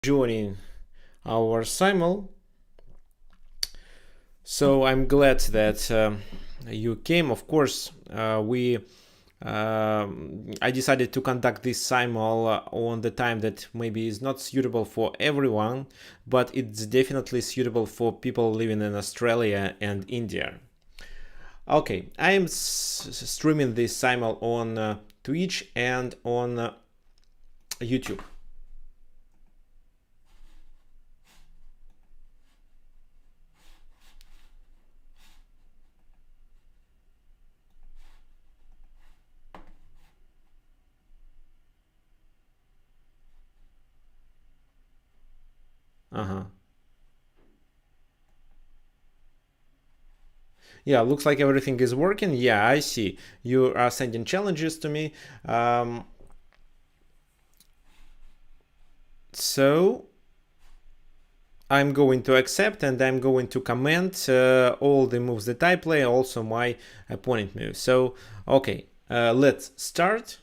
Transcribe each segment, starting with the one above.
joining our Simul. So I'm glad that you came. Of course, I decided to conduct this Simul on the time that maybe is not suitable for everyone, but it's definitely suitable for people living in Australia and India. Okay, I am streaming this Simul on Twitch and on YouTube. Yeah, looks like everything is working. Yeah, I see. You are sending challenges to me. So I'm going to accept and I'm going to comment all the moves that I play, also my opponent moves. So, okay, let's start.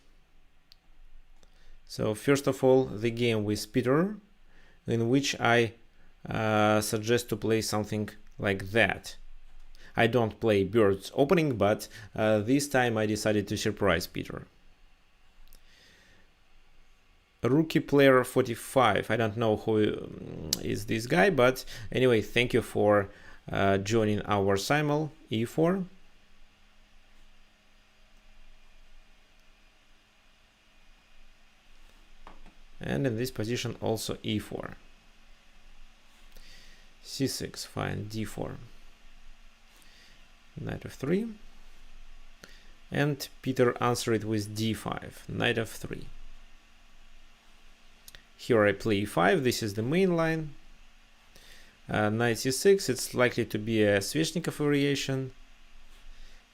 So first of all, the game with Peter, in which I suggest to play something like that. I don't play birds opening, but this time I decided to surprise Peter. Rookie player 45. I don't know who is this guy, but anyway, thank you for joining our Simul. E4. And in this position also E4. C6, fine, D4. Knight of 3. And Peter answered with D5, Knight of 3. Here I play E5, this is the main line. Knight C6, it's likely to be a Sveshnikov variation.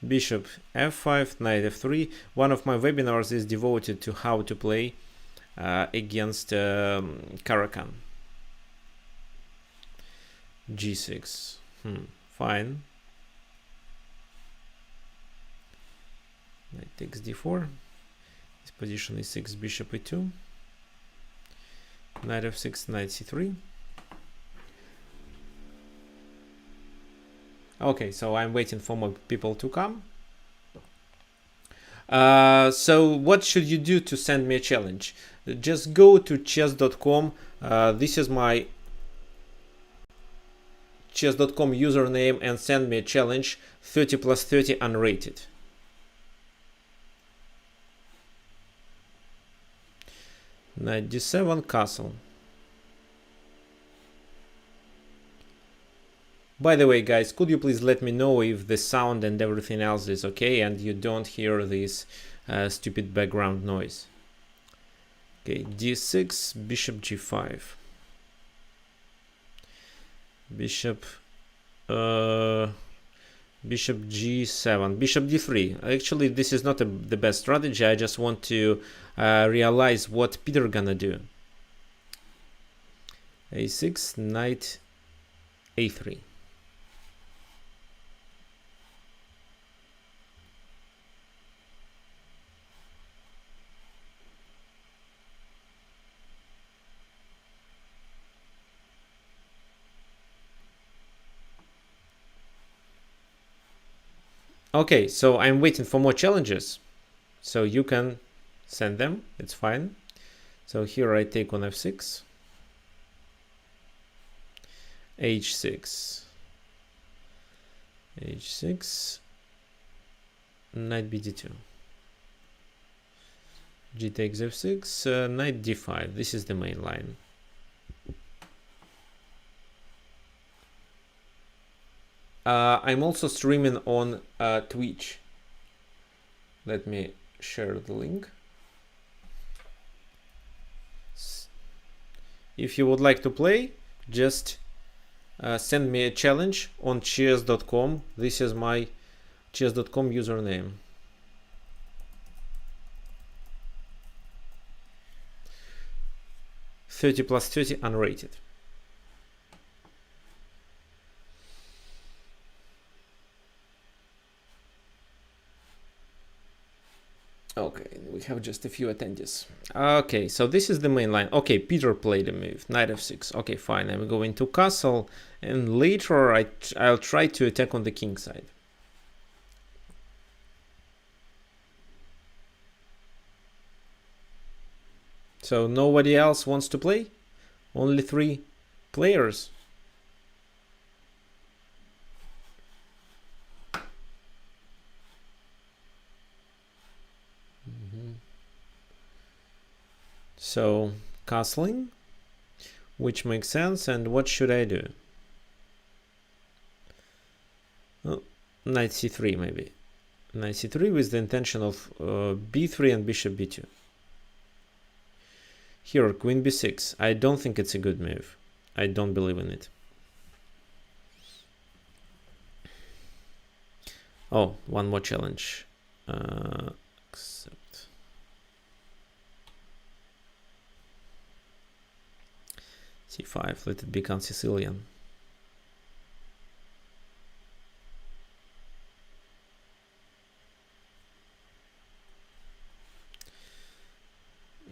Bishop F5, Knight F3. One of my webinars is devoted to how to play against Caro-Kann. G6, fine. Knight takes D4. This position is 6, Bishop E2. Knight F6, Knight C3. Okay, so I'm waiting for more people to come. So what should you do to send me a challenge? Just go to chess.com. This is my chess.com username and send me a challenge 30 plus 30 unrated. Knight d7, castle. By the way, guys, could you please let me know if the sound and everything else is okay and you don't hear this stupid background noise. Okay, d6, bishop g5. Bishop g7, bishop d3. Actually, this is not the best strategy. I just want to realize what Peter gonna do. a6, knight a3. Okay, so I'm waiting for more challenges. So you can send them, it's fine. So here I take on f6. h6. h6. Knight bd2. G takes f6, knight d5. This is the main line. I'm also streaming on Twitch. Let me share the link. If you would like to play, just send me a challenge on chess.com. This is my chess.com username. +30 unrated. Okay, we have just a few attendees. Okay, so this is the main line. Okay, Peter played a move, knight f6. Okay, fine, I'm going to castle, and later I'll try to attack on the king side. So nobody else wants to play? Only 3 players? So castling, which makes sense, and what should I do? Oh, knight c3 maybe. Knight c3 with the intention of b3 and bishop b2. Here, queen b6. I don't think it's a good move. I don't believe in it. Oh, one more challenge. Accept. c5. Let it become Sicilian.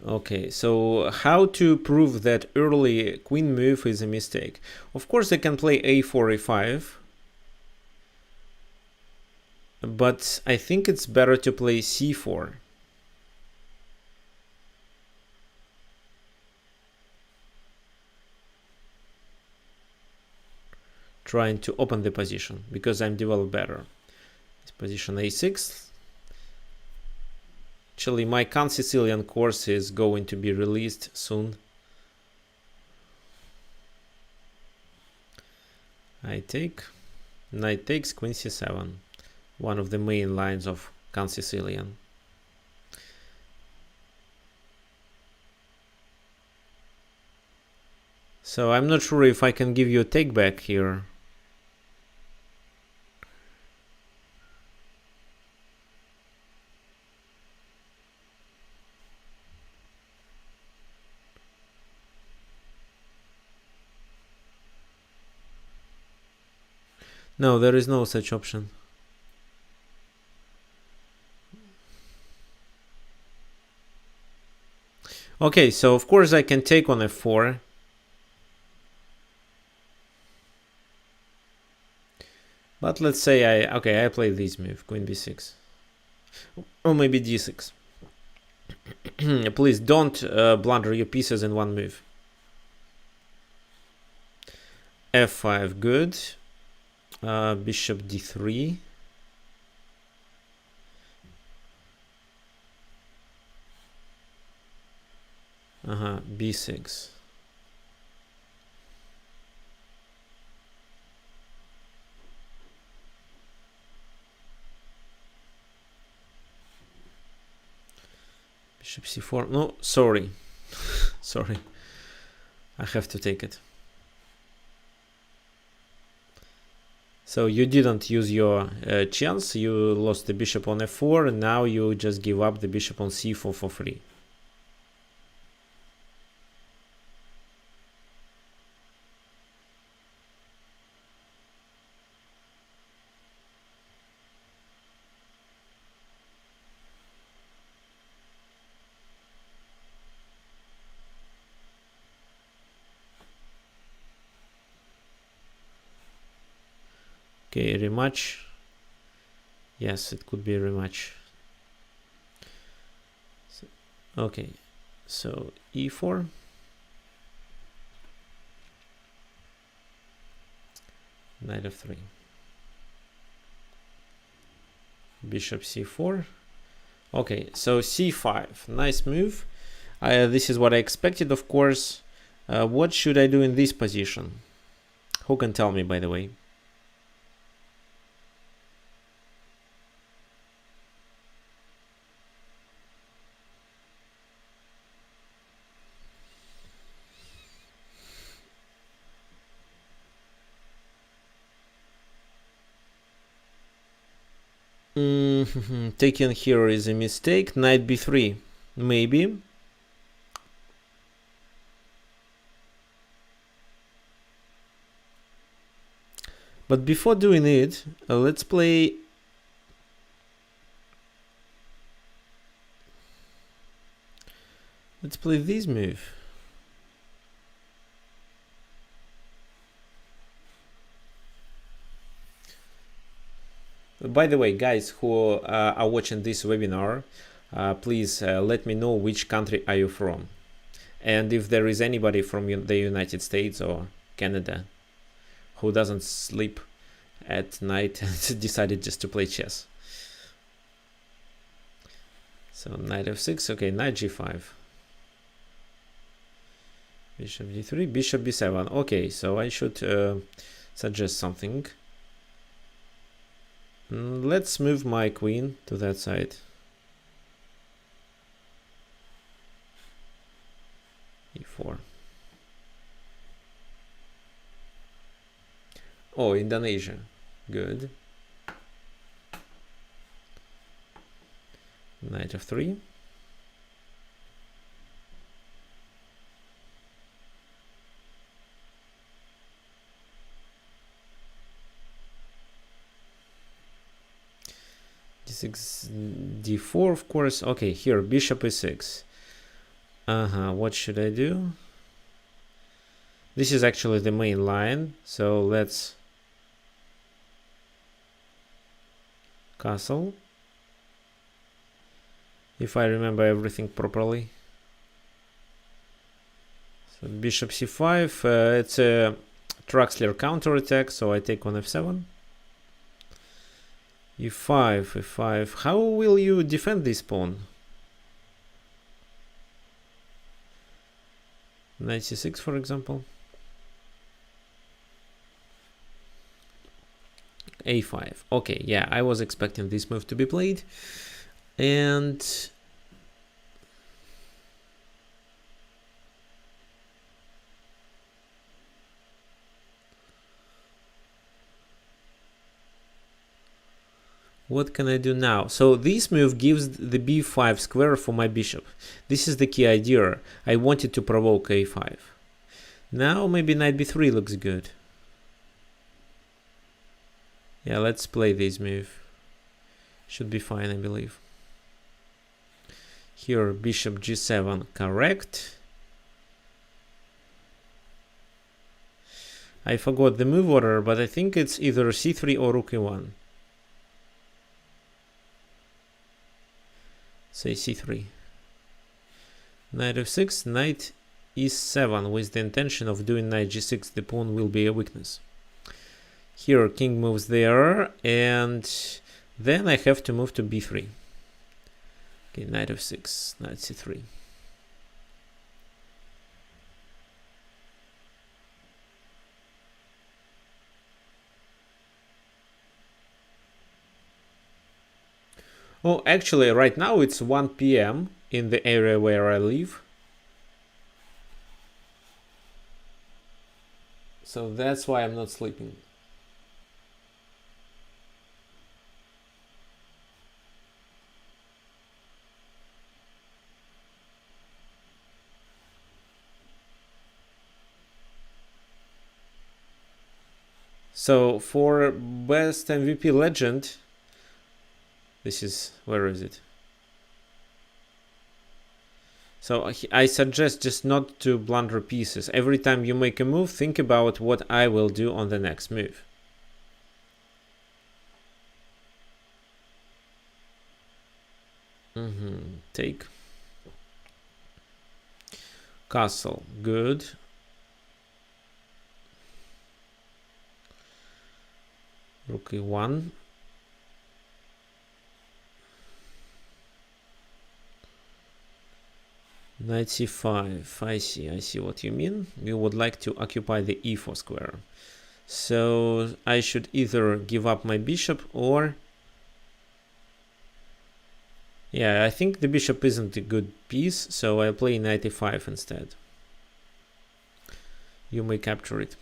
Okay, so how to prove that early queen move is a mistake? Of course, I can play a4, a5. But I think it's better to play c4. Trying to open the position, because I'm developed better. This position a6. Actually, my Sicilian course is going to be released soon. I take, knight takes, queen c7. One of the main lines of Sicilian. So I'm not sure if I can give you a take back here. No, there is no such option. Okay, so of course I can take on f4. But let's say I play this move, queen b6. Or maybe d6. Please don't blunder your pieces in one move. f5, good. Bishop d3. B6. Bishop c4. No, sorry. Sorry. I have to take it. So you didn't use your chance. You lost the bishop on f4, and now you just give up the bishop on c4 for free. Okay, rematch. Yes, it could be a rematch. So, okay, so e4. Knight f3. Bishop c4. Okay, so c5. Nice move. This is what I expected, of course. What should I do in this position? Who can tell me, by the way? Taking here is a mistake. Knight b3, maybe. But before doing it, let's play. Let's play this move. By the way, guys who are watching this webinar, please let me know which country are you from, and if there is anybody from the United States or Canada who doesn't sleep at night and decided just to play chess. So knight f6, okay, knight g5, bishop d3, bishop b7. Okay, so I should suggest something. Let's move my queen to that side. e4. Oh, Indonesia. Good. Knight f3. d6, d4, of course. Okay, here bishop e6. What should I do? This is actually the main line, so let's castle, if I remember everything properly. So bishop c5, it's a Traxler counterattack, so I take on f7. e5, e5. How will you defend this pawn? Knight c6, for example. a5. Okay, yeah, I was expecting this move to be played. And what can I do now? So this move gives the b5 square for my bishop. This is the key idea. I wanted to provoke a5. Now maybe knight b3 looks good. Yeah, let's play this move. Should be fine, I believe. Here, bishop g7, correct. I forgot the move order, but I think it's either c3 or rook e1. Say c3. Knight f6, knight e7 with the intention of doing knight g6. The pawn will be a weakness. Here king moves there, and then I have to move to b3. Okay, knight f6, knight c3. Oh, actually, right now it's 1 p.m. in the area where I live. So that's why I'm not sleeping. So for best MVP legend, this is, where is it? So I suggest just not to blunder pieces. Every time you make a move, think about what I will do on the next move. Take. Castle, good. Rook e1. Knight c5. I see what you mean. You would like to occupy the e4 square. So I should either give up my bishop or... Yeah, I think the bishop isn't a good piece, so I'll play knight e5 instead. You may capture it.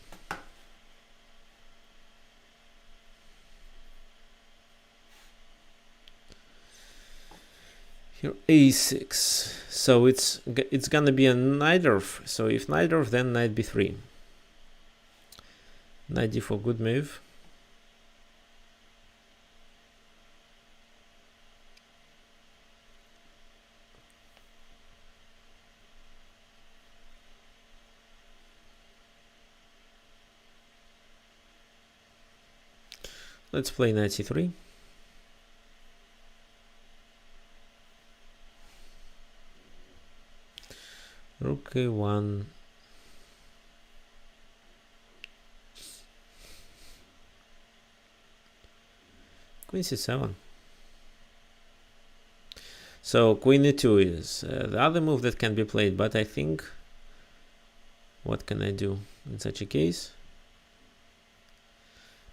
Here a6. So it's gonna be a knight dwarf. So if knight dwarf, then knight b3. Knight d4, good move. Let's play knight c3. Rook a1. Queen c7. So queen e2 is the other move that can be played, but I think, what can I do in such a case?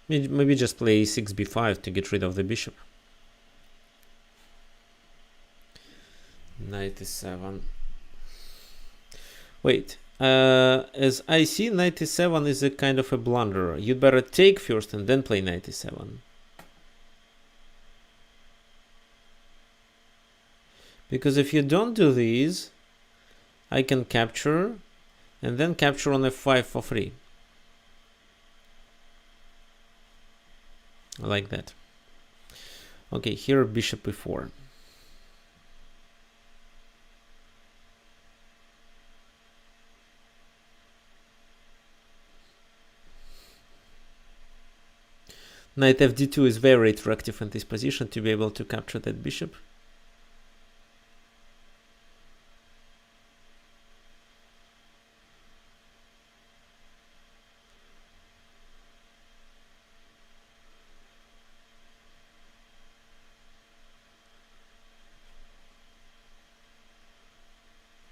Maybe just play e6 b5 to get rid of the bishop. Knight e7. Wait, as I see, knight e7 is a kind of a blunder. You'd better take first and then play knight e7. Because if you don't do these, I can capture and then capture on f5 for free. Like that. Okay, here bishop e4. Knight fd2 is very attractive in this position to be able to capture that bishop.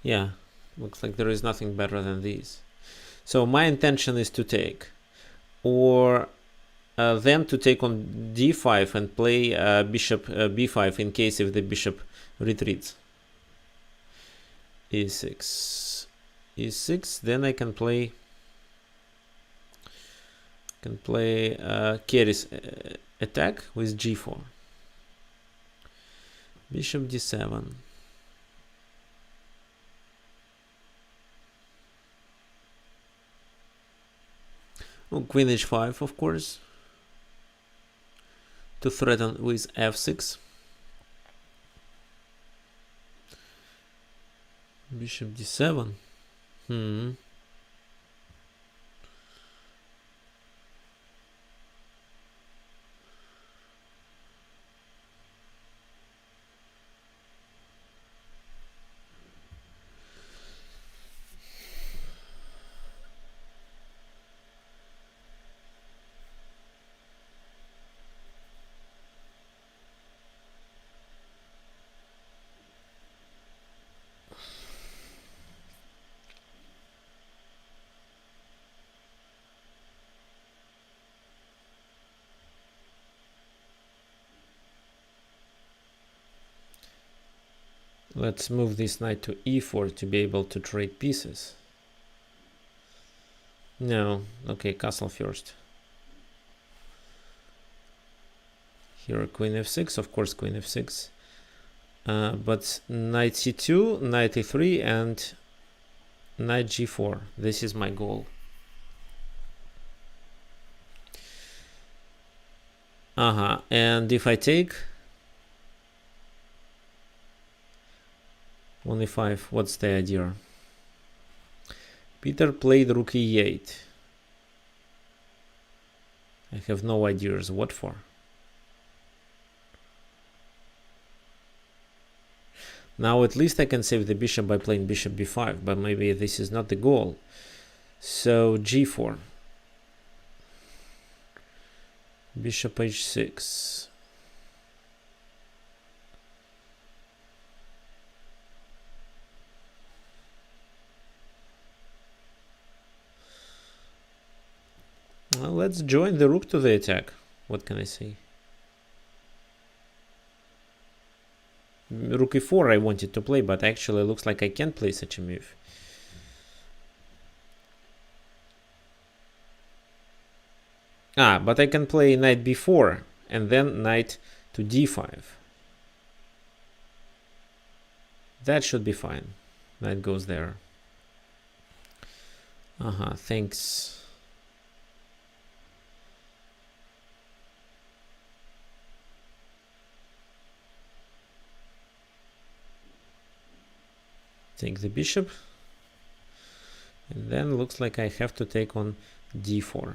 Yeah, looks like there is nothing better than these. So my intention is to take, or then to take on d5 and play bishop b5 in case if the bishop retreats. e6, e6. Then I can play carries attack with g4. Bishop d7. Oh, queen h5, of course, to threaten with f6. Bishop d7. Let's move this knight to e4 to be able to trade pieces. No, okay, castle first. Here queen f6, of course queen f6. But knight c2, knight e3, and knight g4. This is my goal. And if I take on e5, what's the idea? Peter played rook e8. I have no ideas what for. Now at least I can save the bishop by playing bishop b5, but maybe this is not the goal. So g4. Bishop h6. Well, let's join the rook to the attack. What can I say? Rook e4 I wanted to play, but actually looks like I can't play such a move. But I can play knight b4 and then knight to d5. That should be fine. Knight goes there. Thanks. Take the bishop. And then looks like I have to take on d4.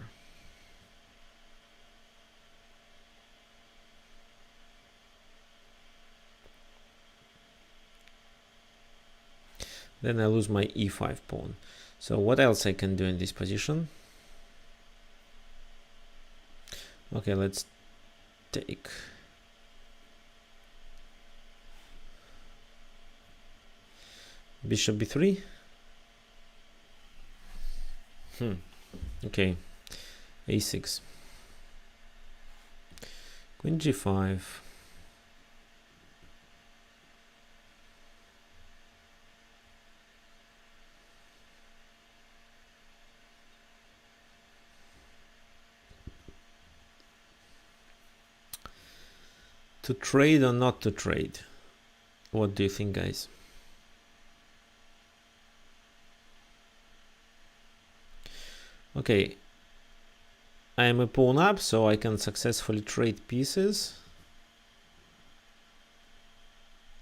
Then I lose my e5 pawn. So what else I can do in this position? Okay, let's take. Bishop b3. Okay, a6. Queen g5. To trade or not to trade? What do you think, guys? Okay, I am a pawn up, so I can successfully trade pieces.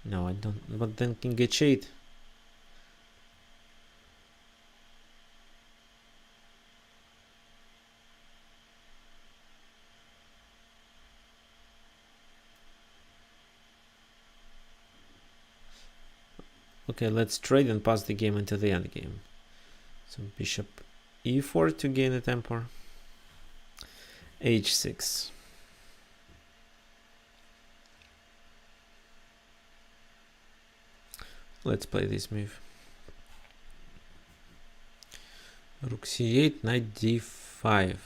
No, I don't, but then king h8. Okay, let's trade and pass the game into the endgame. So bishop e4 to gain a tempo. h6. Let's play this move. Rook c8, knight d5.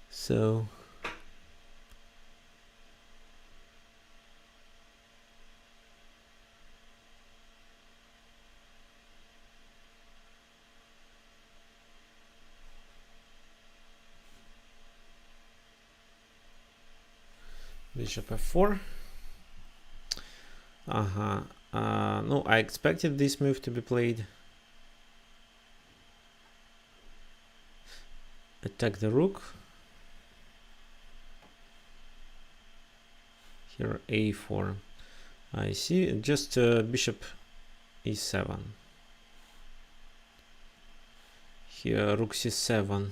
So bishop f4. No, I expected this move to be played. Attack the rook. Here a4. I see. Just bishop e7. Here rook c7.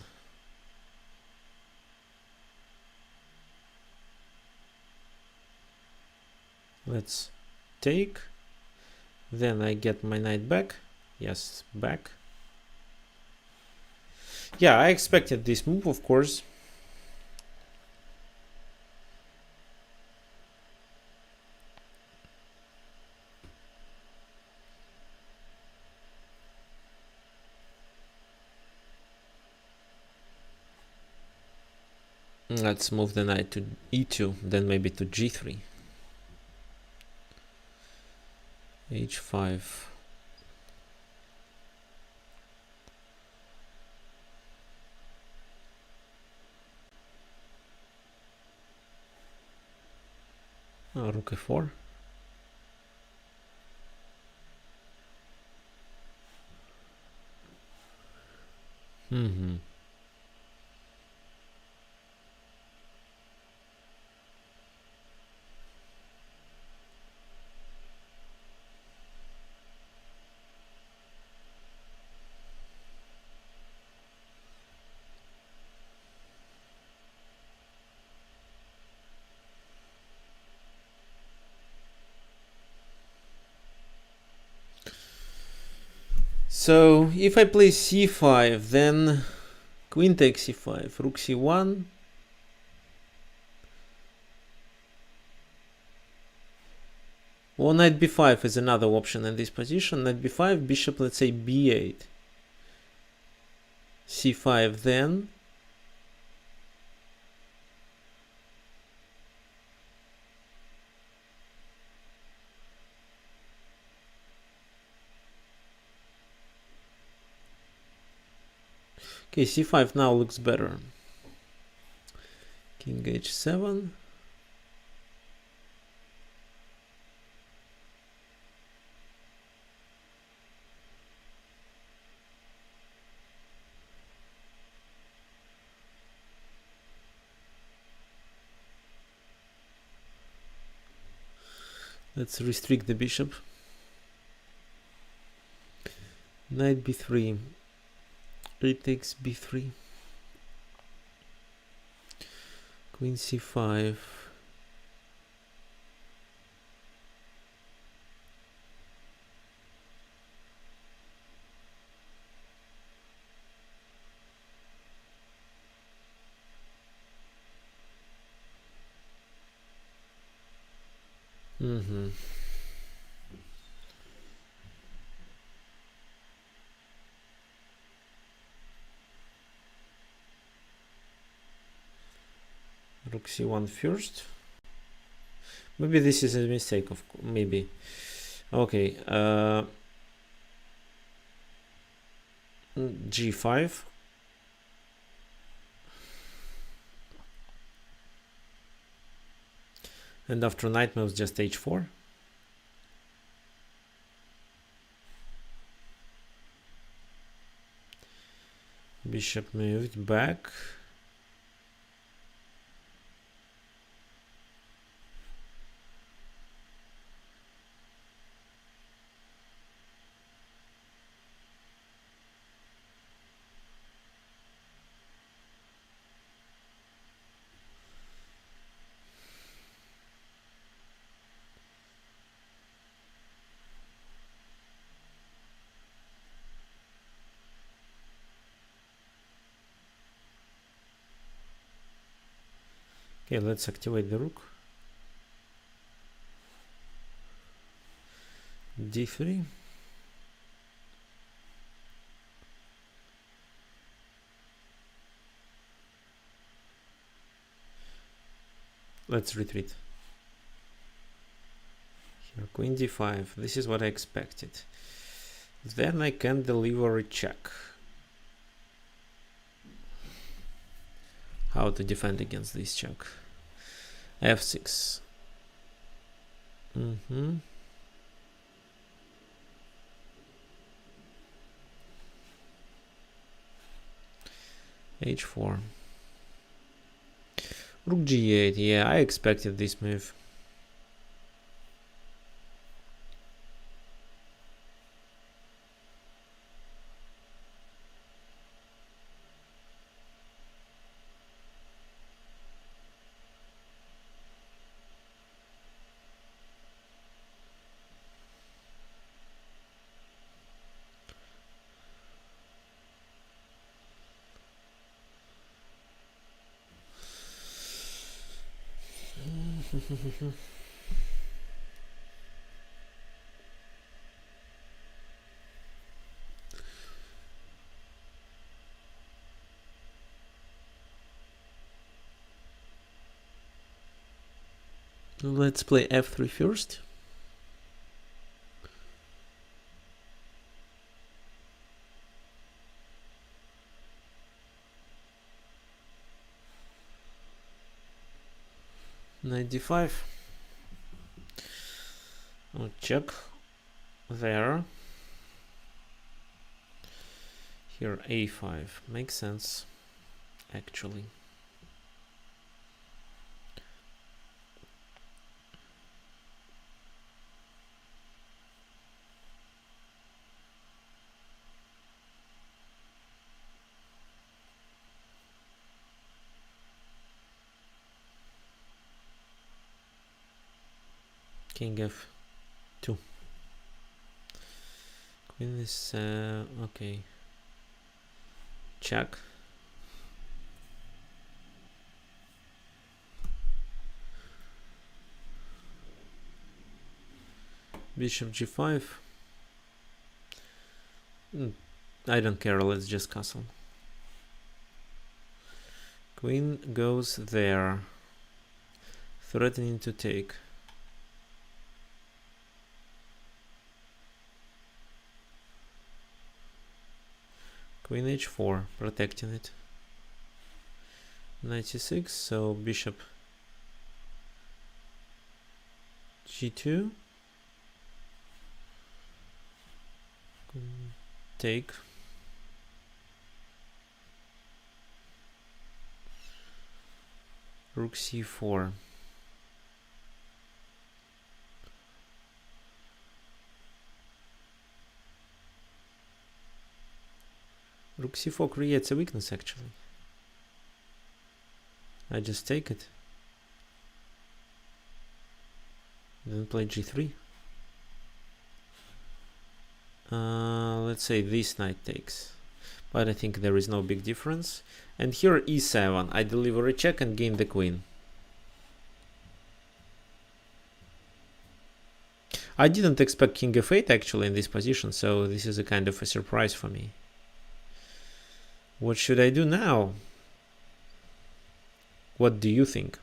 Let's take. Then I get my knight back. Yes, back. Yeah, I expected this move, of course. Let's move the knight to e2, then maybe to g3. h5. Rook e4. So if I play c5, then queen takes c5, rook c1. Or knight b5 is another option in this position. Knight b5, bishop, let's say b8. c5 then. Okay, c5 now looks better. King h7. Let's restrict the bishop. Knight b3. It takes b3. Queen c5. Rook c1 first. Maybe this is a mistake, of maybe. Okay, g5. And after knight moves, just h4. Bishop moved back. Okay, let's activate the rook. d3. Let's retreat. Here, queen d5. This is what I expected. Then I can deliver a check. How to defend against this check? f6. h4. Rook g8. Yeah, I expected this move. Let's play f3 first. Knight d5. I'll check there. Here a5 makes sense, actually. King f2. Queen is okay. Check. Bishop g5. I don't care, let's just castle. Queen goes there, threatening to take. Queen h4, protecting it. Knight c6, so bishop g2. Take. Rook c4. Rook c4 creates a weakness actually. I just take it. Then play g3. Let's say this knight takes. But I think there is no big difference. And here e7. I deliver a check and gain the queen. I didn't expect king f8 actually in this position, so this is a kind of a surprise for me. What should I do now? What do you think?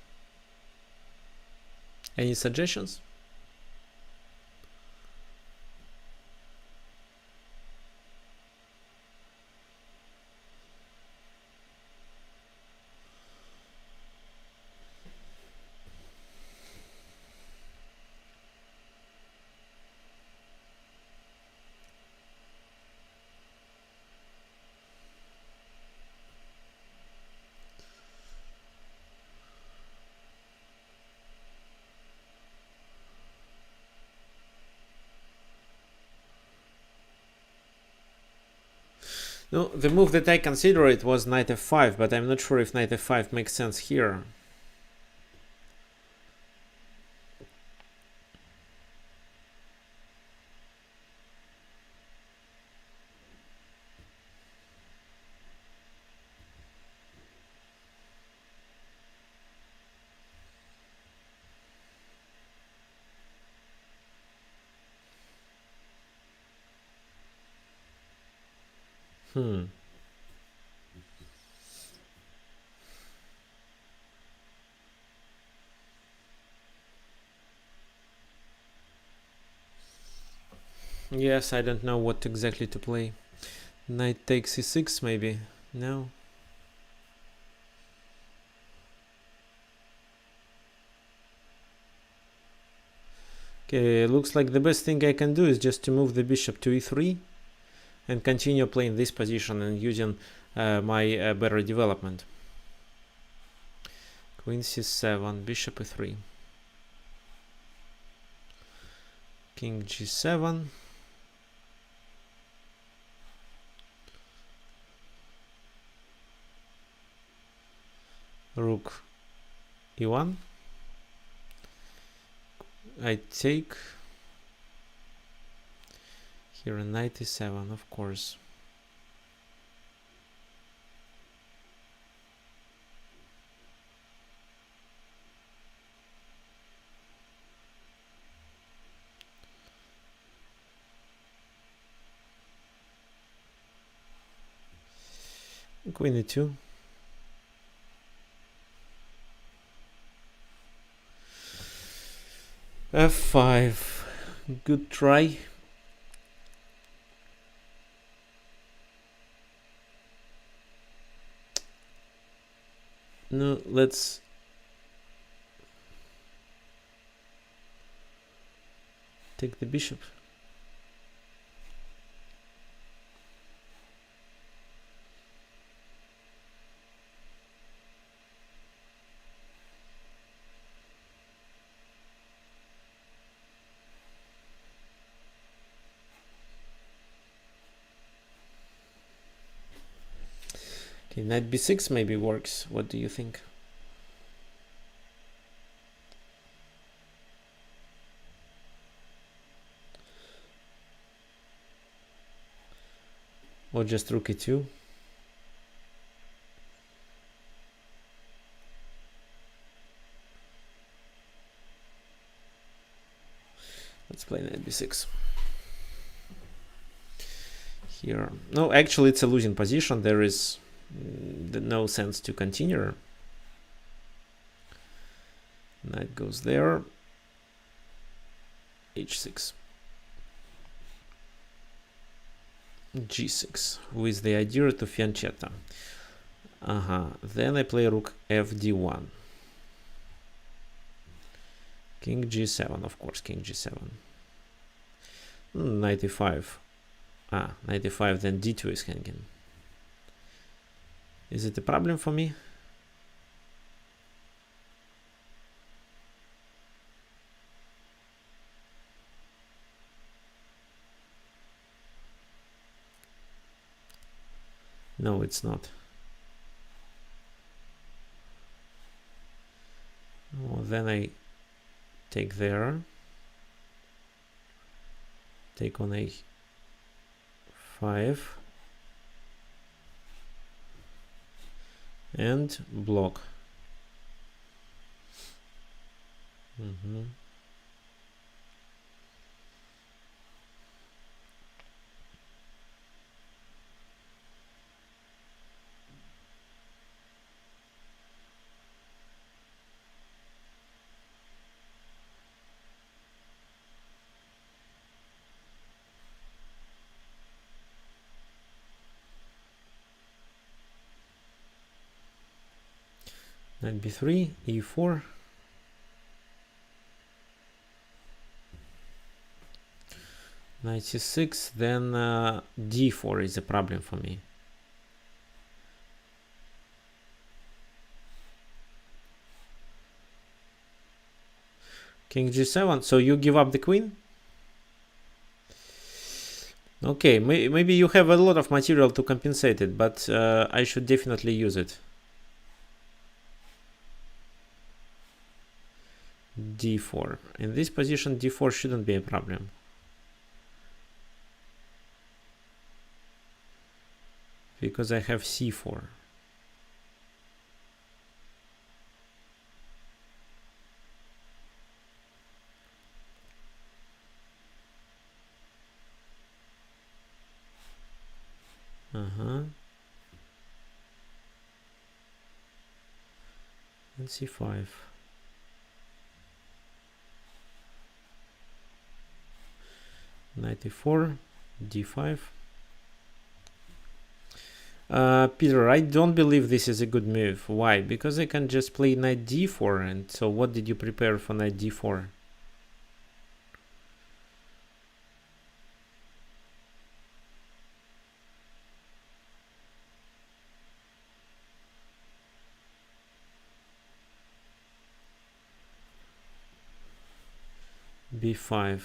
Any suggestions? No, the move that I considered was knight f5, but I'm not sure if knight f5 makes sense here. Yes, I don't know what exactly to play. Knight takes e6 maybe. No. Okay, looks like the best thing I can do is just to move the bishop to e3 and continue playing this position and using my better development. Queen c7, bishop e3, king g7, rook e1. I take here a knight e7, of course. Queen e2. f5. Good try. No, let's take the bishop. Okay, knight b6 maybe works. What do you think? Or just rook e2? Let's play knight b6. Here. No, actually it's a losing position. There is no sense to continue. Knight goes there. h6. g6 with the idea to fiancetta. Then I play rook fd1. King g7, of course, king g7. Knight e5. Knight e5, then d2 is hanging. Is it a problem for me? No, it's not. Well, then I take there, take on a5 and block. Knight b3, e4. Knight c6, then d4 is a problem for me. King g7, so you give up the queen? Okay, maybe you have a lot of material to compensate it, but I should definitely use it. d4. In this position, d4 shouldn't be a problem. Because I have c4. And c5. Knight e4, d5. Peter, I don't believe this is a good move. Why? Because I can just play knight d4, and so what did you prepare for knight d4? b5.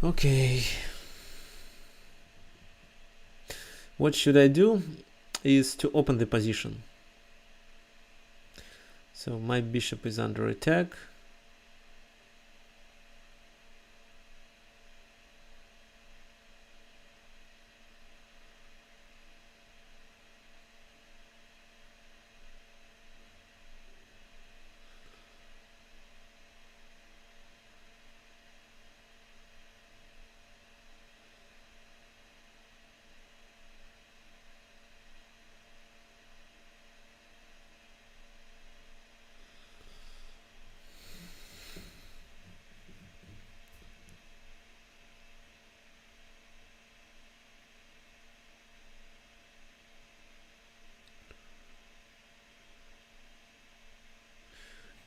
Okay. What should I do is to open the position. So my bishop is under attack.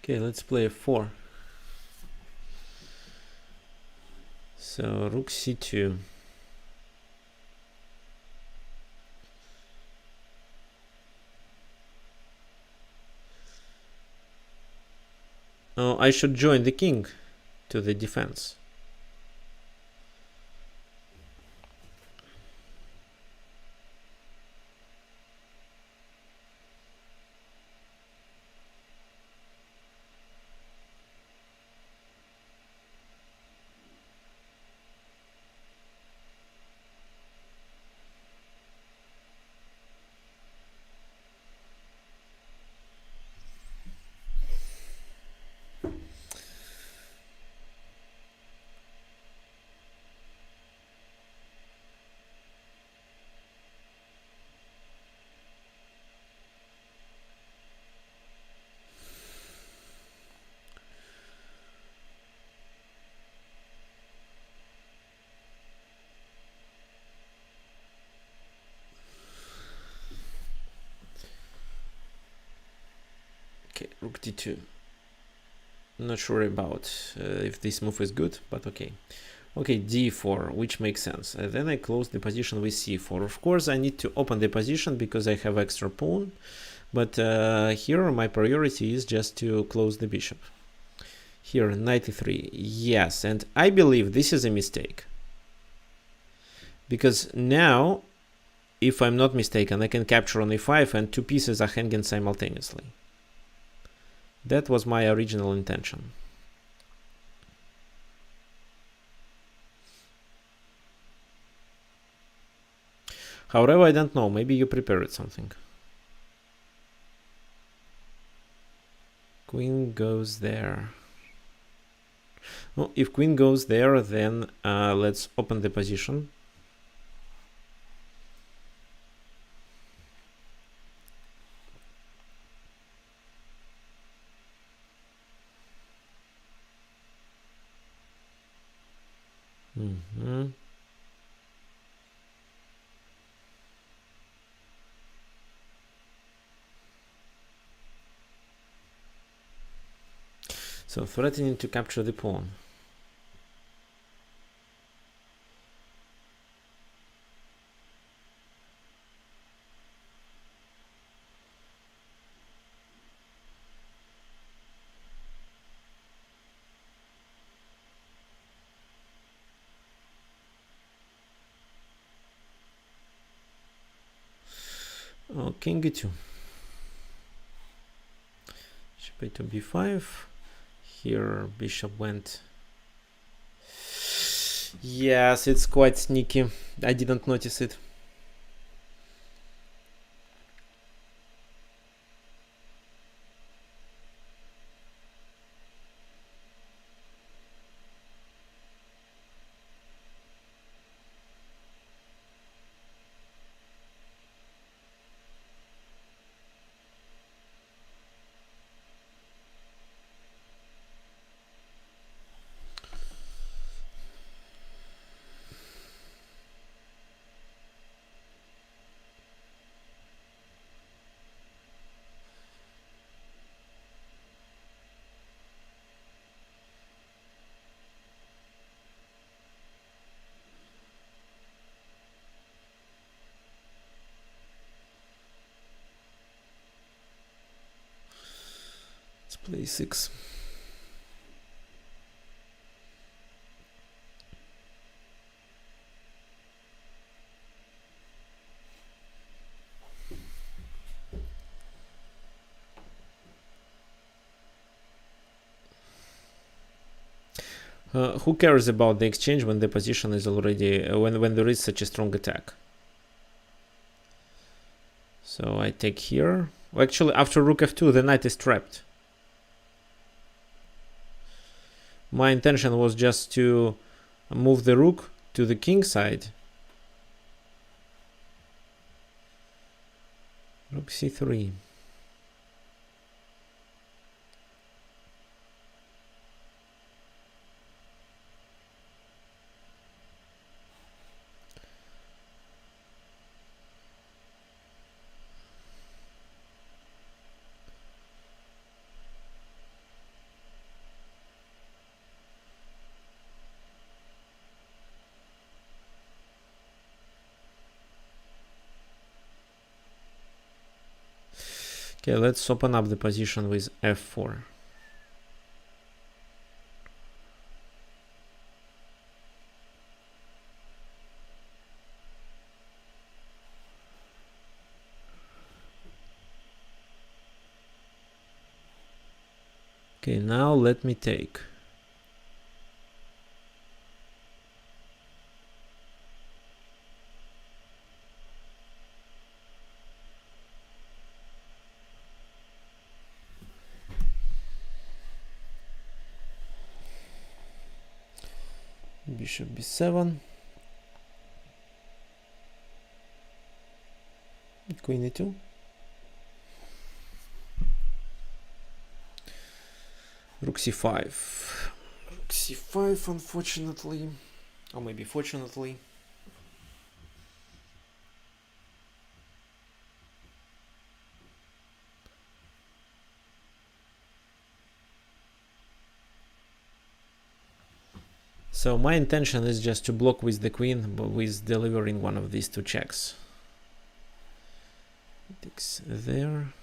Okay, let's play f4. So rook c2. Oh, I should join the king to the defense. Rook d2. Not sure about if this move is good, but okay. Okay, d4, which makes sense. Then I close the position with c4. Of course, I need to open the position because I have extra pawn. But here my priority is just to close the bishop. Here, knight e3. Yes, and I believe this is a mistake. Because now, if I'm not mistaken, I can capture on e5 and two pieces are hanging simultaneously. That was my original intention. However, I don't know. Maybe you prepared something. Queen goes there. Well, if queen goes there, then let's open the position. So threatening to capture the pawn. Oh, king e2. Bishop a2 b5. Here bishop went. Yes, it's quite sneaky. I didn't notice it. Let's play 6. Who cares about the exchange when the position is already when there is such a strong attack? So I take here. Well, actually, after rook f2, the knight is trapped. My intention was just to move the rook to the king side. Rook c3. Okay, let's open up the position with f4. Okay, now let me take. Bishop b7. Queen e2. Rook c5. Rook c5, unfortunately. Or maybe fortunately. So my intention is just to block with the queen, but with delivering one of these two checks. Takes there.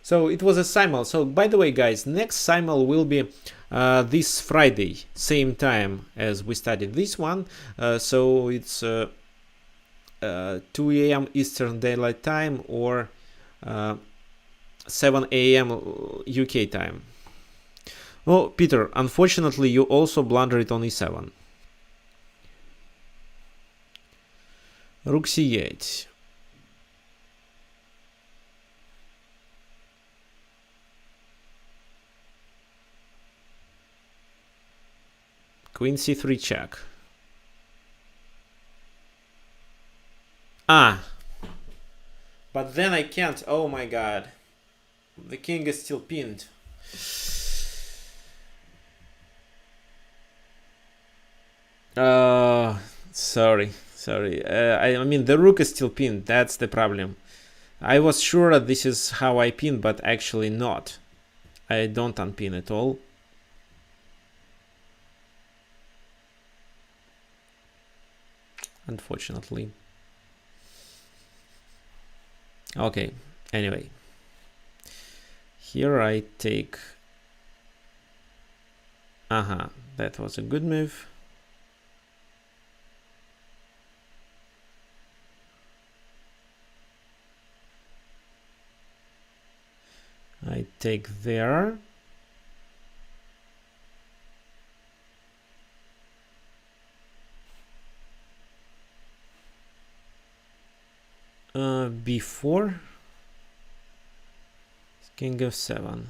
So it was a Simul. So by the way, guys, next Simul will be this Friday, same time as we studied this one. So it's 2 a.m. Eastern Daylight Time or 7 a.m. UK time. Oh, Peter, unfortunately, you also blundered on e7. Rook c8. Queen c3 check. Ah. But then I can't. Oh my god. The king is still pinned. Sorry. I mean, the rook is still pinned. That's the problem. I was sure this is how I pin, but actually not. I don't unpin at all. Unfortunately. Okay, anyway. Here I take... that was a good move. I take there. B4, king of 7.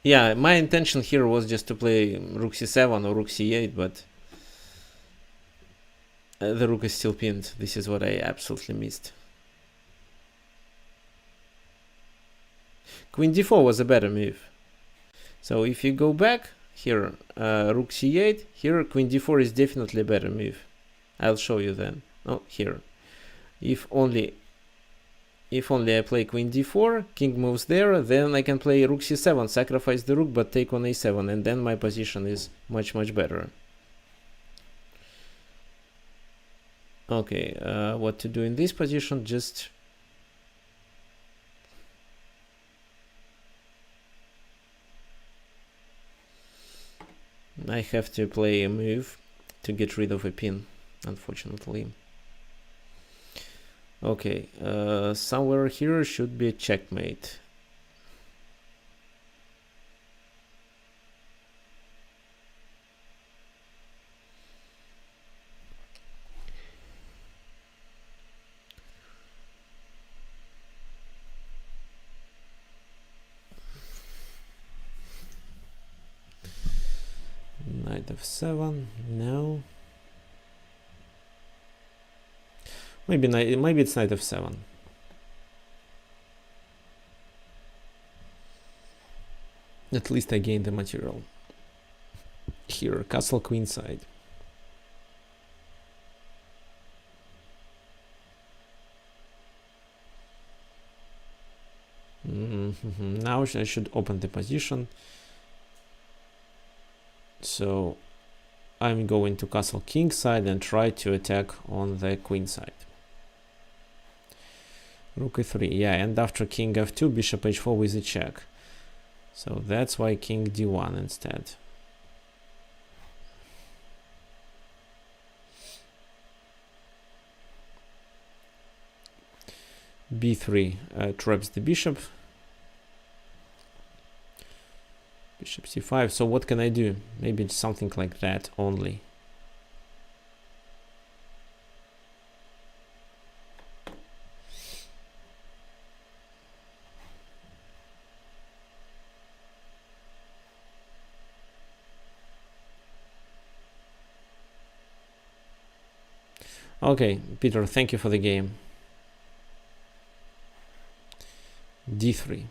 Yeah, my intention here was just to play rook c7 or rook c8, but the rook is still pinned. This is what I absolutely missed. Queen d4 was a better move. So if you go back here, rook c8, here queen d4 is definitely a better move. I'll show you then. Oh, here. If only I play queen d4, king moves there, then I can play rook c7, sacrifice the rook, but take on a7, and then my position is much better. Okay, what to do in this position? Just I have to play a move to get rid of a pin, unfortunately. Okay, somewhere here should be a checkmate. Knight of 7, no. Maybe it's knight of 7. At least I gained the material. Here, castle queenside. Now I should open the position. So I'm going to castle king side and try to attack on the queen side. Rook e3, yeah, and after king f2, bishop h4 with a check. So that's why king d1 instead. b3 traps the bishop. Bishop c5. So what can I do? Maybe something like that only. Okay, Peter, thank you for the game. d3.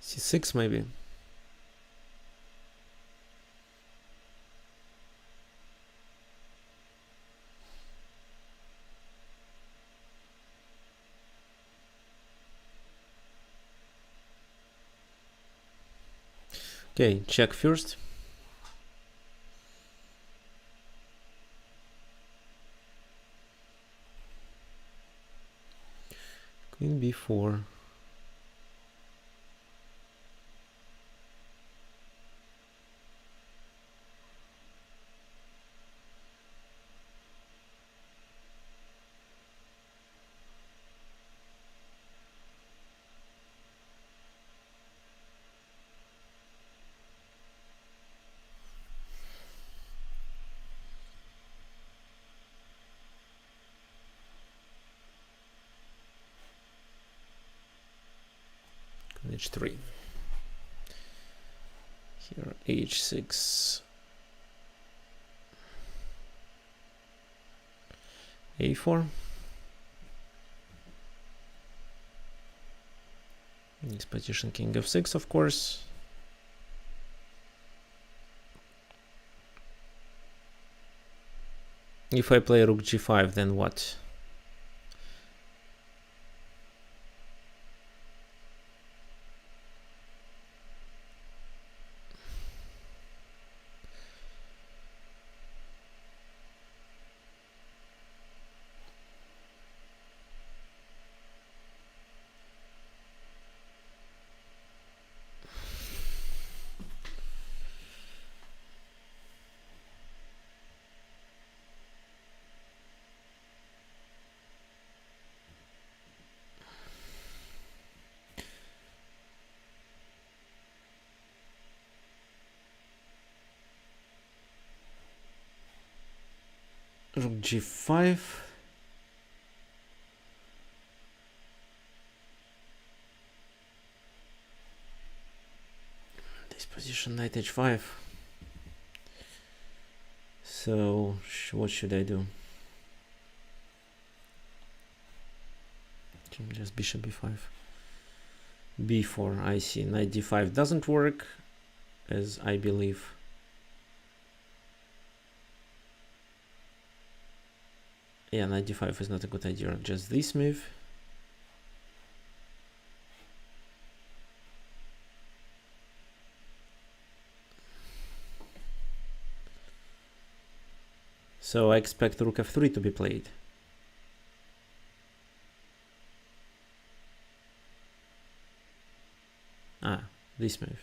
c6 maybe. Okay, check first. Queen b4. h3. Here h6. a4. Next position king f6, of course. If I play rook g5, then what? Rook g5. This position knight h5. So what should I do? Just bishop b5. b4, I see. Knight d5 doesn't work, as I believe. Yeah, knight d5 is not a good idea. Just this move. So I expect rook f3 to be played. Ah, this move.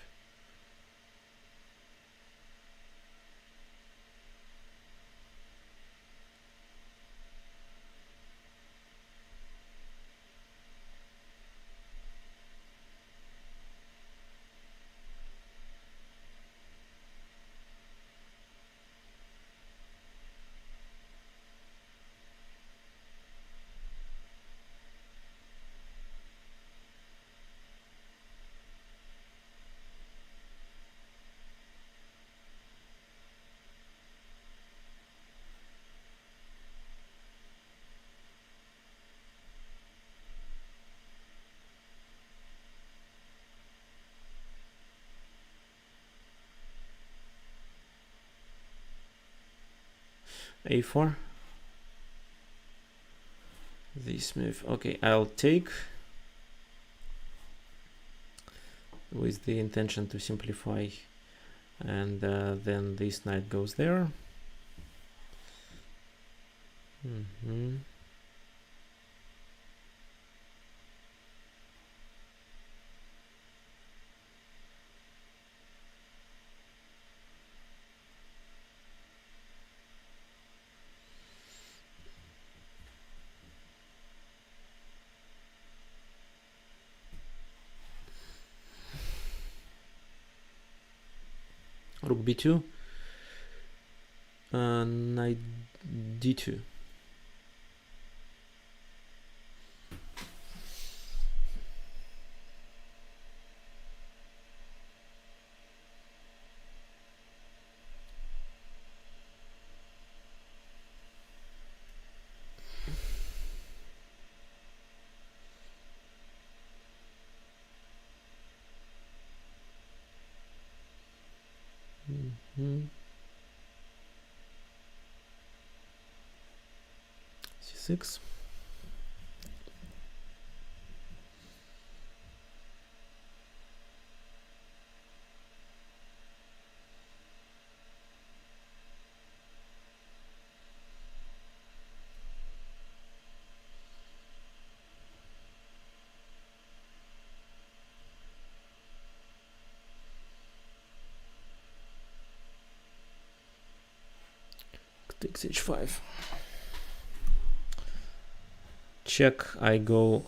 a4. This move. Okay, I'll take with the intention to simplify, and then this knight goes there. Rook b2, knight d2. C6. Takes h5. Check, I go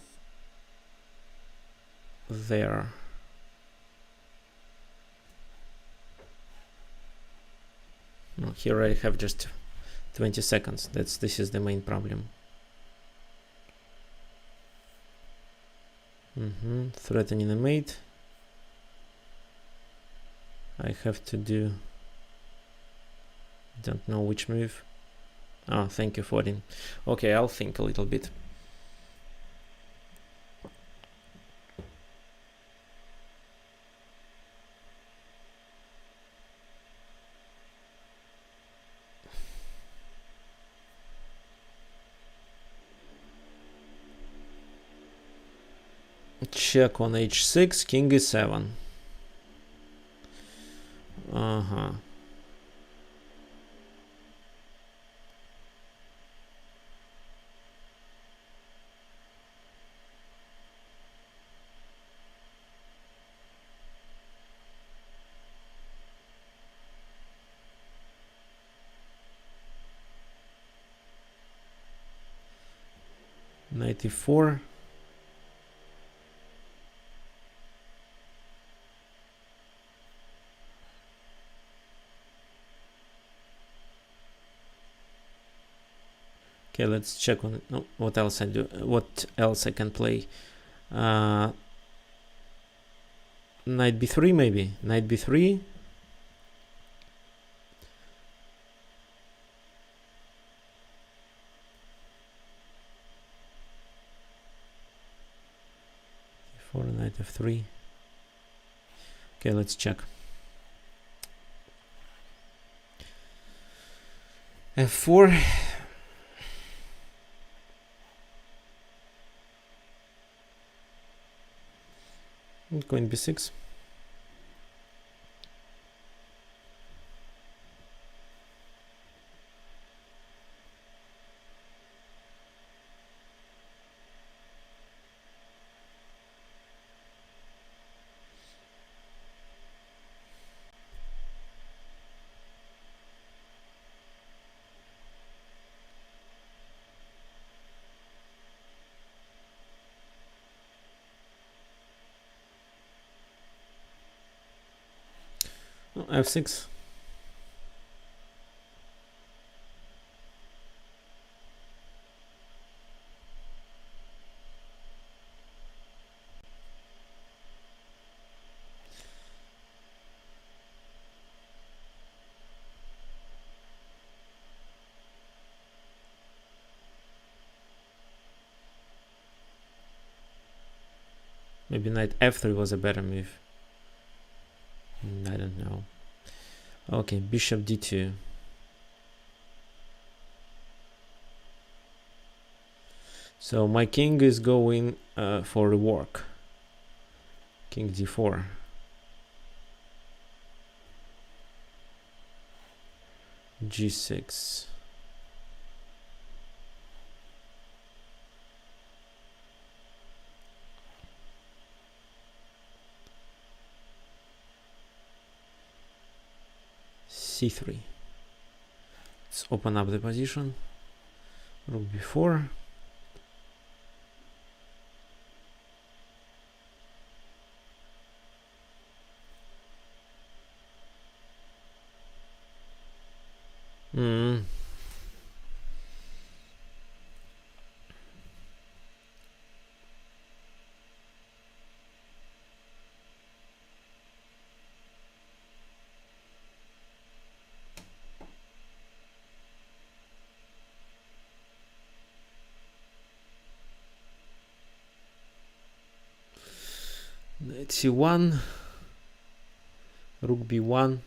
there. No, here I have just 20 seconds. This is the main problem. Threatening a mate. I have to do, don't know which move. Oh, thank you, Fodin. Okay, I'll think a little bit. Check on h6, king e7. Knight e4. Okay, let's check on it. No, what else I do? What else I can play? Knight b3 maybe. Knight b3. For knight f3. Okay, let's check. f4. Queen b6. f6. Maybe knight f3 was a better move. I don't know. Okay, bishop d2. So my king is going for rework. King d4. g6. c3. Let's open up the position. Rook b4. Knight c1, rook b1.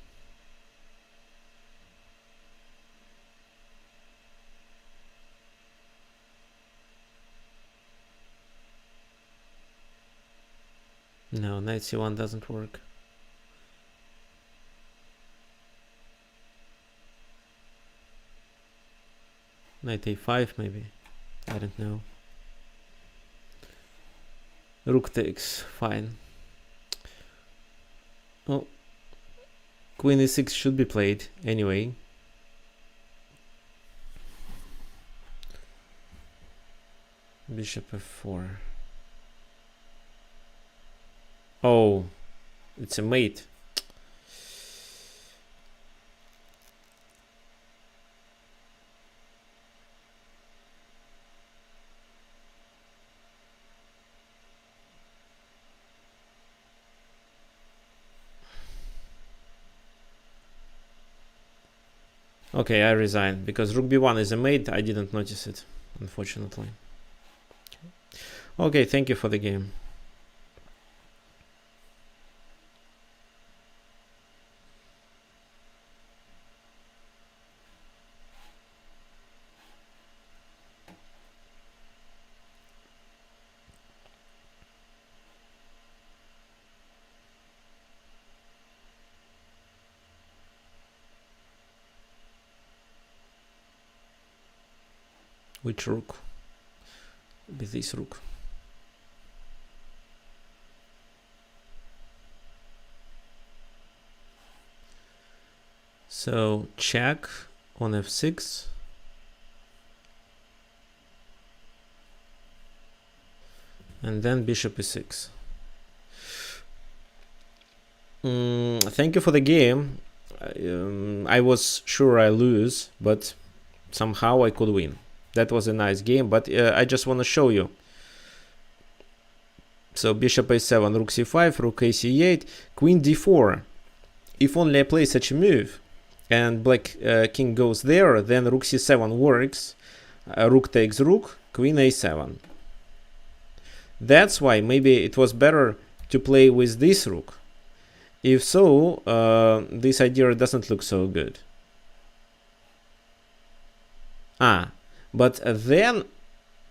No, knight c1 doesn't work. Knight a5 maybe. I don't know. Rook takes, fine. Oh, queen e6 should be played anyway. Bishop f4. Oh, it's a mate. Okay, I resign because rook b1 is a mate. I didn't notice it, unfortunately. Okay, thank you for the game. Which rook? With this rook. So check on f6. And then bishop e6. Thank you for the game. I was sure I lose, but somehow I could win. That was a nice game, but I just want to show you. So bishop a7, rook c5, rook a c8, queen d4. If only I play such a move and black king goes there, then rook c7 works, rook takes rook, queen a7. That's why maybe it was better to play with this rook. If so, this idea doesn't look so good. But then,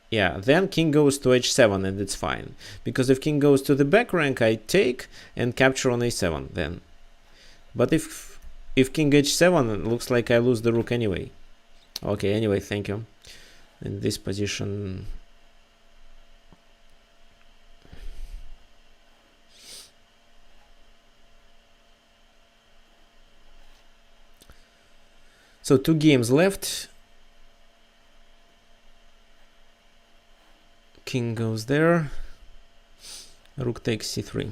yeah, then king goes to h7 and it's fine. Because if king goes to the back rank, I take and capture on a7 then. But if king h7, it looks like I lose the rook anyway. Okay, anyway, thank you. In this position... So 2 games left. King goes there. Rook takes c3.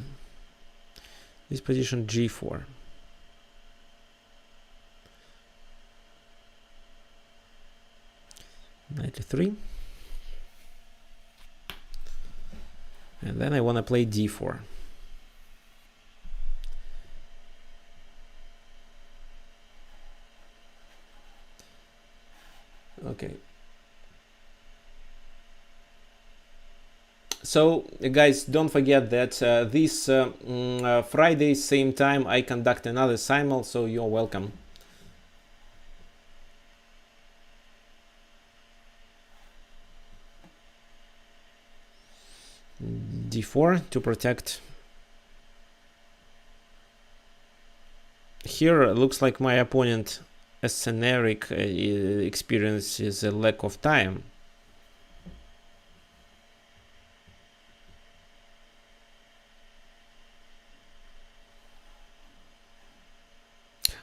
This position g4. Knight e3. And then I want to play d4. Okay. So guys, don't forget that this Friday, same time, I conduct another Simul, so you're welcome. d4 to protect. Here it looks like my opponent, as scenaric, experiences a lack of time.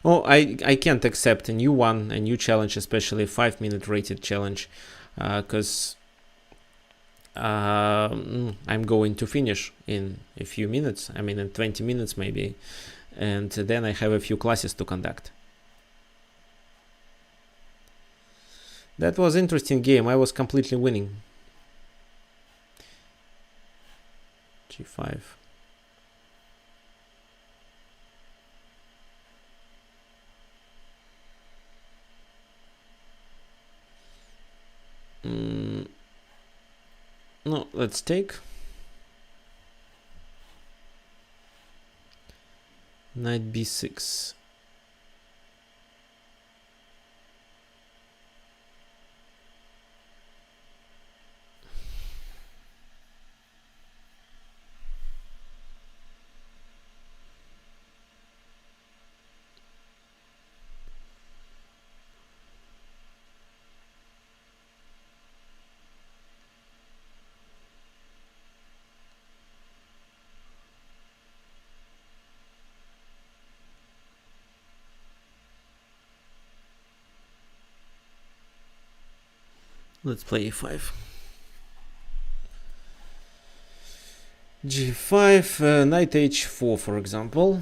Oh, I can't accept a new one, a new challenge, especially a 5-minute rated challenge, because I'm going to finish in a few minutes. I mean, in 20 minutes maybe, and then I have a few classes to conduct. That was an interesting game. I was completely winning. G5. No, let's take. Knight b6. Let's play e5. g5, knight h4, for example.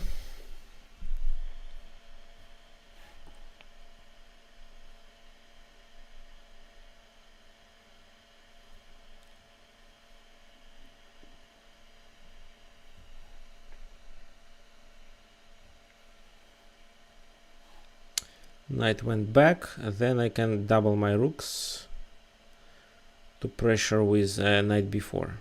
Knight went back, then I can double my rooks to pressure with knight b4.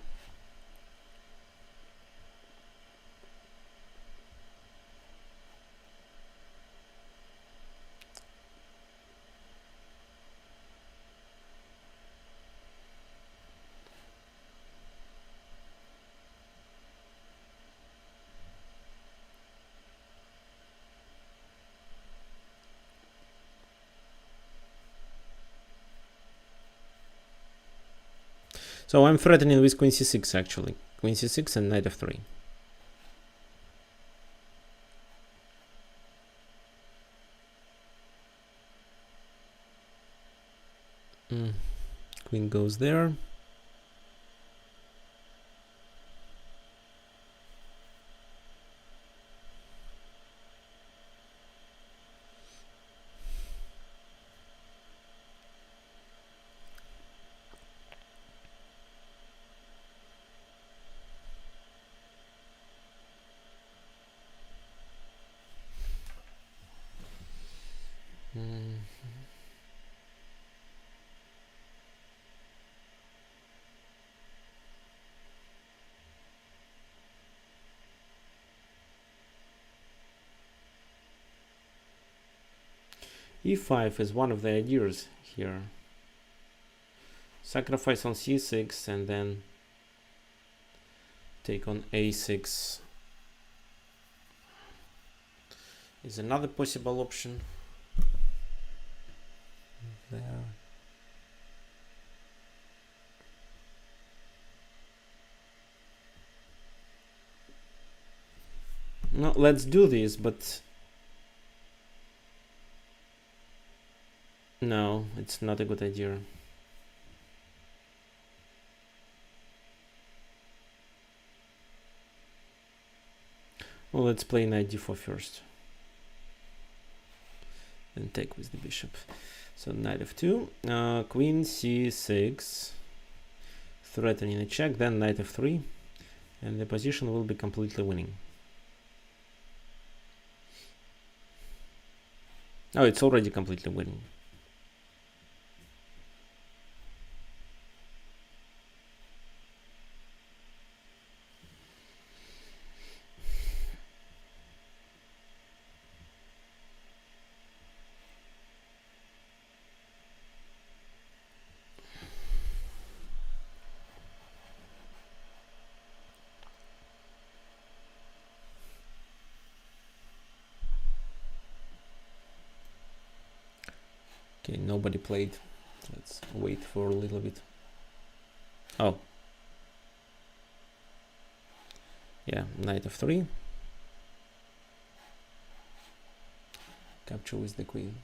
So I'm threatening with queen c6 actually. Queen c6 and knight f3. Queen goes there. e5 is one of the ideas here. Sacrifice on c6 and then take on a6 is another possible option. There. No, let's do this, but no, it's not a good idea. Well, let's play knight d4 first. Then take with the bishop. So knight f2, queen c6, threatening a check, then knight f3, and the position will be completely winning. Oh, it's already completely winning. Okay, nobody played. Let's wait for a little bit. Oh. Yeah, knight of 3. Capture with the queen.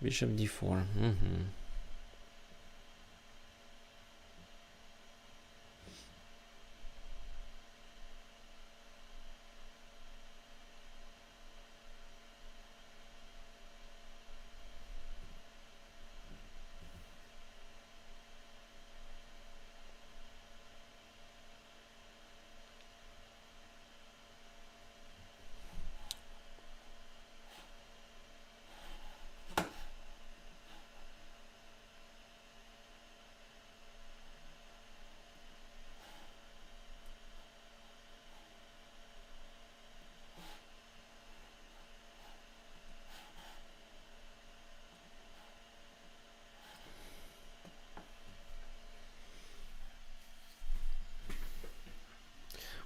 Bishop d4.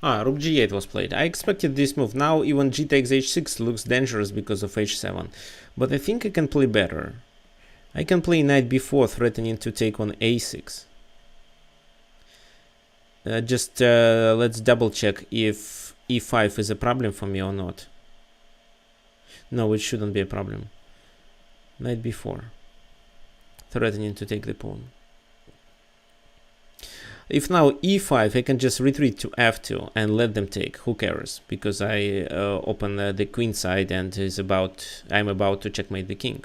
Rook g8 was played. I expected this move. Now even g takes h6 looks dangerous because of h7. But I think I can play better. I can play knight b4 threatening to take on a6. Let's double check if e5 is a problem for me or not. No, it shouldn't be a problem. Knight b4. Threatening to take the pawn. If now e5, I can just retreat to f2 and let them take. Who cares? Because I open the queen side and I'm about to checkmate the king.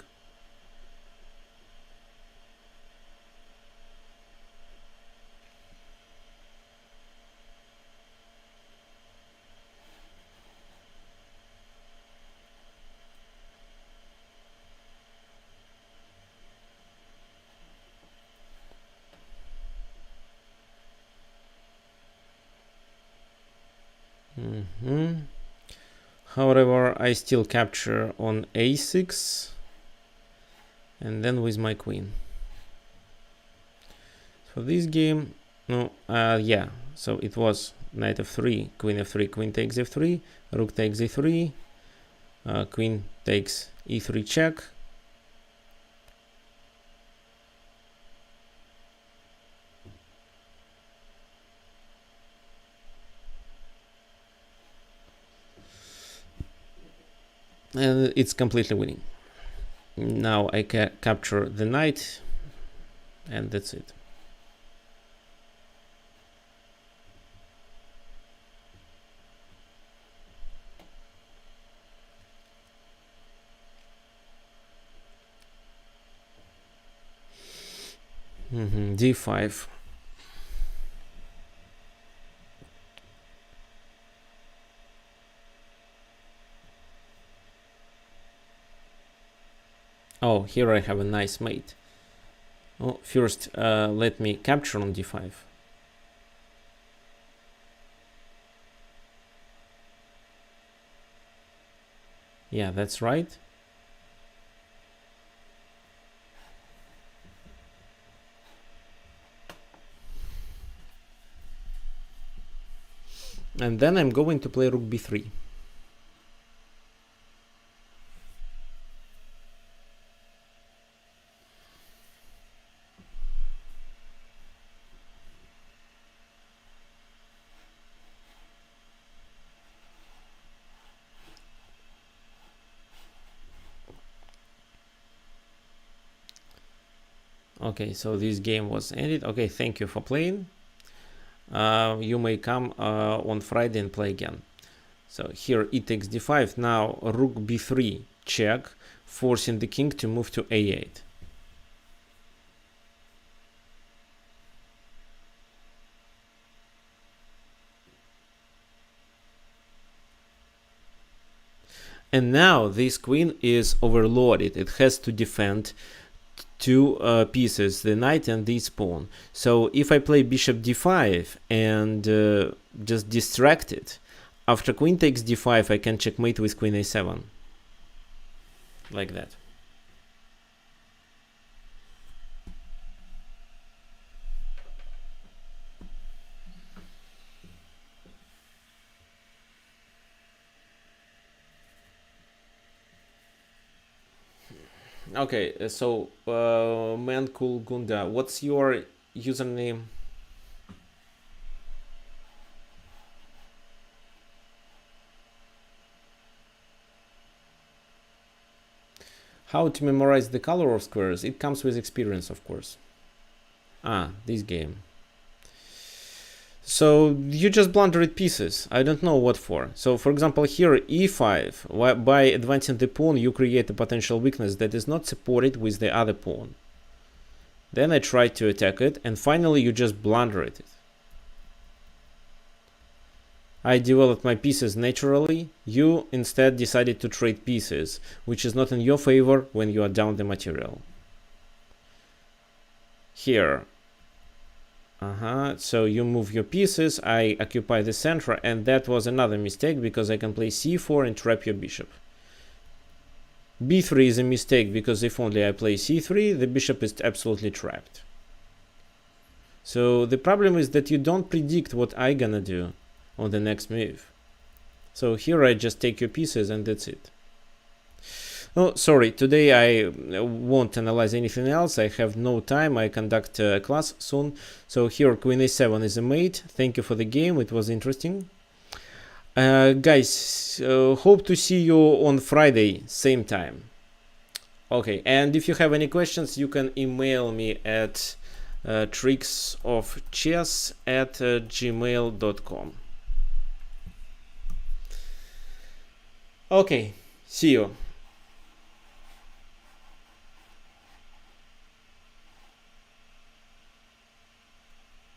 However, I still capture on a6 and then with my queen. For this game, yeah, so it was knight f3, queen f3, queen takes f3, rook takes e3, queen takes e3 check. And it's completely winning. Now I capture the knight, and that's it. d5. Oh, here I have a nice mate. Oh, first, let me capture on d5. Yeah, that's right. And then I'm going to play rook b3. Okay, so this game was ended. Okay, thank you for playing. You may come on Friday and play again. So here e takes d5. Now rook b3 check, forcing the king to move to a8. And now this queen is overloaded. It has to defend two pieces, the knight and this pawn. So if I play bishop d5 and just distract it, after queen takes d5, I can checkmate with queen a7. Like that. Okay, so Mankul Gunda, what's your username? How to memorize the color of squares? It comes with experience, of course. Ah, this game. So you just blunder it pieces. I don't know what for. So for example here e5, by advancing the pawn you create a potential weakness that is not supported with the other pawn. Then I try to attack it and finally you just blunder it. I developed my pieces naturally. You instead decided to trade pieces, which is not in your favor when you are down the material. Here. So you move your pieces, I occupy the center, and that was another mistake because I can play c4 and trap your bishop. b3 is a mistake because if only I play c3, the bishop is absolutely trapped. So the problem is that you don't predict what I'm gonna do on the next move. So here I just take your pieces and that's it. Oh, sorry, today I won't analyze anything else. I have no time. I conduct a class soon. So here queen a7 is a mate. Thank you for the game. It was interesting. Guys, hope to see you on Friday, same time. Okay, and if you have any questions, you can email me at tricksofchess@gmail.com. Okay, see you.